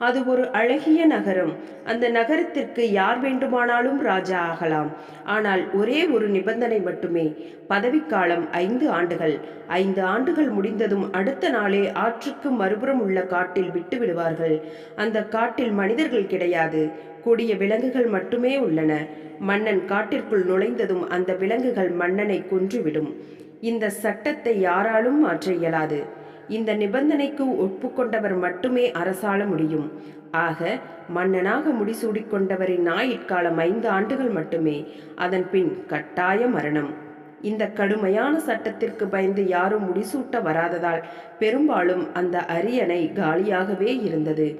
அது ஒரு அழகிய நகரம். அந்த நகரத்திற்கு யார் வேண்டுமானாலும் ராஜா ஆகலாம். ஆனால் ஒரே ஒரு நிபந்தனை மட்டுமே. பதவிக்காலம் 5 ஆண்டுகள். 5 ஆண்டுகள் முடிந்ததும் அடுத்த நாளே ஆற்றுக்கு மறுபுறம் உள்ள காட்டில் விட்டு விடுவார்கள். அந்த காட்டில் மனிதர்கள் கிடையாது. கொடிய விலங்குகள் மட்டுமே உள்ளன. மன்னன் காட்டிற்குள் நுழைந்ததும் அந்த விலங்குகள் மன்னனை கொன்றுவிடும். இந்த சட்டத்தை யாராலும் மாற்ற இயலாது. இந்த நிபந்தனைக்கு ஒப்புக்கொண்டவர் மட்டுமே அரசாள முடியும். ஆக மன்னனாக முடிசூடிக்கொண்டவரின் ஆயுட்காலம் 5 ஆண்டுகள் மட்டுமே. அதன் பின் கட்டாய மரணம். இந்த கடுமையான சட்டத்திற்கு பயந்து யாரும் முடிசூட்ட வராததால் பெரும்பாலும் அந்த அரியணை காலியாகவே இருந்தது.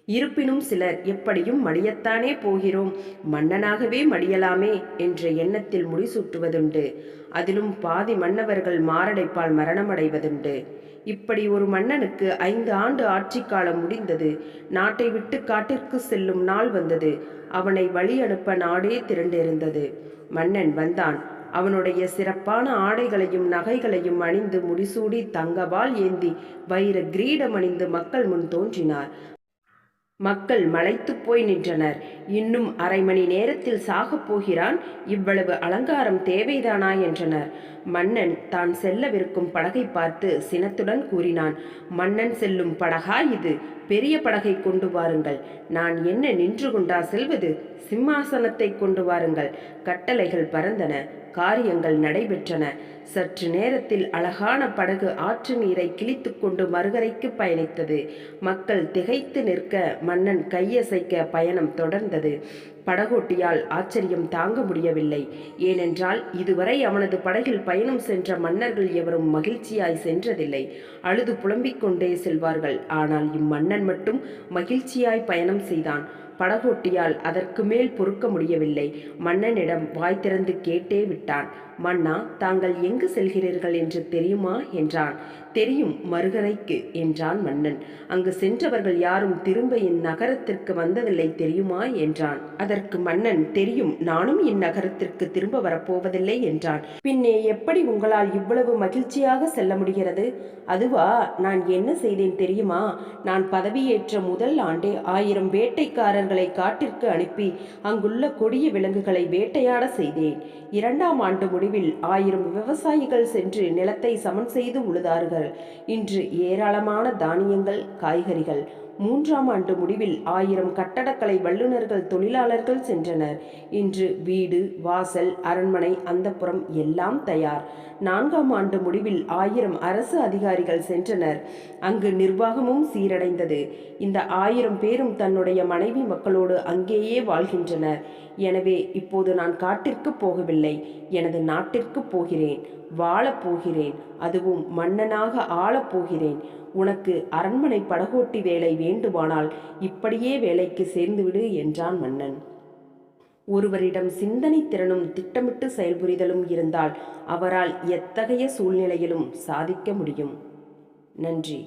இருப்பினும் சிலர் எப்படியும் மடியத்தானே போகிறோம், மன்னனாகவே மடியலாமே என்ற எண்ணத்தில் முடிசூட்டுவதுண்டு. அதிலும் பாதி மன்னவர்கள் மாரடைப்பால் மரணமடைவதுண்டு. இப்படி ஒரு மன்னனுக்கு 5 ஆண்டு ஆட்சி காலம் முடிந்தது. நாட்டை விட்டு காட்டிற்கு செல்லும் நாள் வந்தது. அவனை வழி அனுப்ப நாடே திரண்டிருந்தது. மன்னன் வந்தான். அவனுடைய சிறப்பான ஆடைகளையும் நகைகளையும் அணிந்து முடிசூடி தங்கவால் ஏந்தி வைர கிரீடம் அணிந்து மக்கள் முன் தோன்றினார். மக்கள் மலைத்துப் போய் நின்றனர். இன்னும் 1/2 மணி நேரத்தில் சாகப் போகிறான், இவ்வளவு அலங்காரம் தேவைதானா என்றனர். மன்னன் தான் செல்லவிருக்கும் படகை பார்த்து சினத்துடன் கூறினான். மன்னன் செல்லும் படகா இது? பெரிய படகை கொண்டு வாருங்கள். நான் என்ன நின்று கொண்டா செல்வது? சிம்மாசனத்தை கொண்டு வாருங்கள். கட்டளைகள் பறந்தன. காரியங்கள் நடைபெற்றன. சற்று நேரத்தில் அழகான படகு ஆற்று நீரை கிழித்து கொண்டு மறுகரைக்கு பயணித்தது. மக்கள் திகைத்து நிற்க மன்னன் கையசைக்க பயணம் தொடர்ந்தது. படகோட்டியால் ஆச்சரியம் தாங்க முடியவில்லை. ஏனென்றால் இதுவரை அவனது படகில் பயணம் சென்ற மன்னர்கள் எவரும் மகிழ்ச்சியாய் சென்றதில்லை. அழுது புலம்பிக் கொண்டே செல்வார்கள். ஆனால் இம்மன்னன் மட்டும் மகிழ்ச்சியாய் பயணம் செய்தான். படகோட்டியால் அதற்கு மேல் பொறுக்க முடியவில்லை. மன்னனிடம் வாய் திறந்து கேட்டே விட்டான். மன்னா, தாங்கள் எங்கு செல்கிறீர்கள் என்று தெரியுமா என்றான். தெரியும், மறுகரைக்கு என்றான் மன்னன். அங்கு சென்றவர்கள் யாரும் திரும்ப இந்நகரத்திற்கு வந்ததில்லை தெரியுமா என்றான். அதற்கு மன்னன், தெரியும், நானும் இந்நகரத்திற்கு திரும்ப வரப்போவதில்லை என்றான். பின்னே எப்படி உங்களால் இவ்வளவு மகிழ்ச்சியாக செல்ல முடிகிறது? அதுவா, நான் என்ன செய்தேன் தெரியுமா? நான் பதவியேற்ற முதல் ஆண்டே 1000 வேட்டைக்காரர்களை காட்டிற்கு அனுப்பி அங்குள்ள கொடிய விலங்குகளை வேட்டையாட செய்தேன். 2ஆம் ஆண்டு முடிவில் 1000 விவசாயிகள் சென்று நிலத்தை சமன் செய்து உழுதார்கள். இன்று ஏராளமான தானியங்கள், காய்கறிகள். 3ஆம் ஆண்டு முடிவில் 1000 கட்டடக்கலை வல்லுநர்கள், தொழிலாளர்கள் சென்றனர். இன்று வீடு, வாசல், அரண்மனை, அந்தப்புறம் எல்லாம் தயார். 4ஆம் ஆண்டு முடிவில் 1000 அரசு அதிகாரிகள் சென்றனர். அங்கு நிர்வாகமும் சீரடைந்தது. இந்த 1000 பேரும் தன்னுடைய மனைவி மக்களோடு அங்கேயே வாழ்கின்றனர். எனவே இப்போது நான் காட்டிற்கு போகவில்லை, எனது நாட்டிற்கு போகிறேன். வாழப்போகிறேன். அதுவும் மன்னனாக ஆளப்போகிறேன். உனக்கு அரண்மனை படகோட்டி வேலை வேண்டுமானால் இப்படியே வேலைக்கு சேர்ந்துவிடு என்றான் மன்னன். ஒருவரிடம் சிந்தனை திறனும் திட்டமிட்டு செயல்புரிதலும் இருந்தால் அவரால் எத்தகைய சூழ்நிலையிலும் சாதிக்க முடியும். நன்றி.